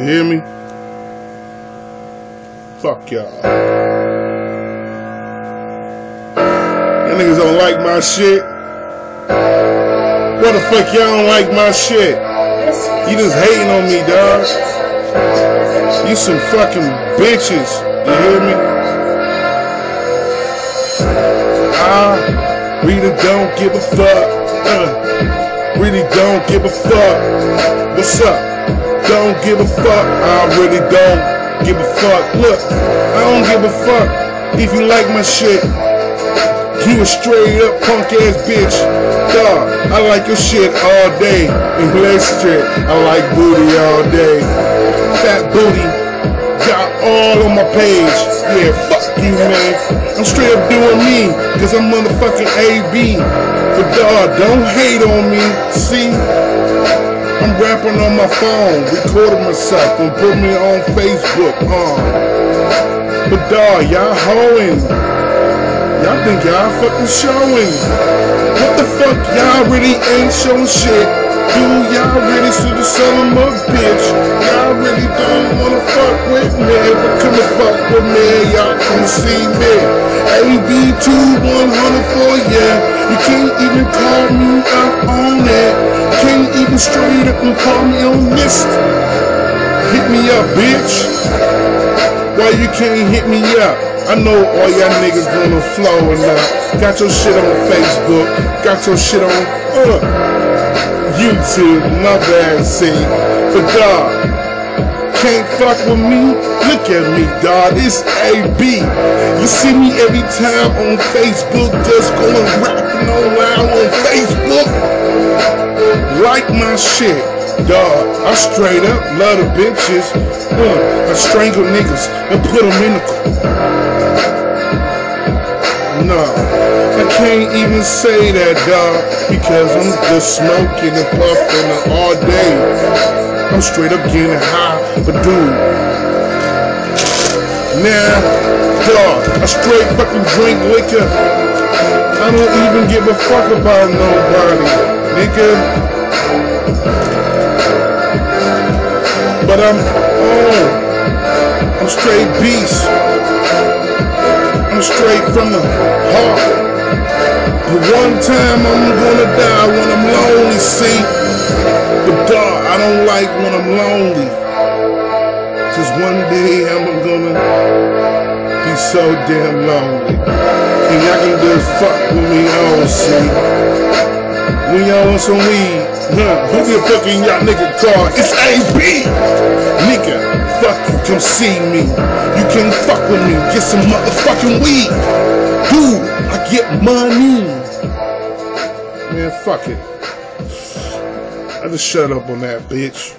You hear me? Fuck y'all. Y'all niggas don't like my shit. What the fuck y'all don't like my shit? You just hating on me, dog. You some fucking bitches. You hear me? I really don't give a fuck. Really don't give a fuck. What's up? Don't give a fuck. I really don't give a fuck. Look, I don't give a fuck if you like my shit. You a straight up punk ass bitch. Dog, I like your shit all day. And blessed shit, I like booty all day. Fat booty, got all on my page. Yeah, fuck you, man. I'm straight up doing me, cause I'm motherfucking AB. But dog, don't hate on me. See, I'm rapping on my phone, recording myself and put me on Facebook. But dog, y'all hoeing. Y'all think y'all fucking showing. What the fuck, y'all really ain't showing shit. Dude, y'all really should have son of a bitch. Y'all really don't wanna fuck with me. But come and fuck with me, y'all come see me. AB2100 for ya. You can't even call me out on that. You can't even straight up and call me on this. Hit me up, bitch. Why you can't hit me up? I know all y'all niggas gonna flow enough. Got your shit on Facebook, got your shit on YouTube, my bad, see. But dog, can't fuck with me? Look at me, dog, it's AB. You see me every time on Facebook, just going rapping around on Facebook. Like my shit, dog. I straight up love the bitches. I strangle niggas and put them in the No, I can't even say that, dog, because I'm just smoking and puffing all day. I'm straight up getting high, but dude, nah, dog, I straight fucking drink liquor. I don't even give a fuck about nobody, nigga. But I'm straight beast. I'm straight from the heart. But one time I'm gonna die when I'm lonely, see. But dog, I don't like when I'm lonely. Just one day I'm gonna be so damn lonely. And y'all can just fuck with me on, see. When y'all want some weed, who the fucking y'all nigga call? It's AB! Nigga, fuck you, come see me. You can fuck with me, get some motherfucking weed. Dude, I get money. Man, fuck it. I just shut up on that, bitch.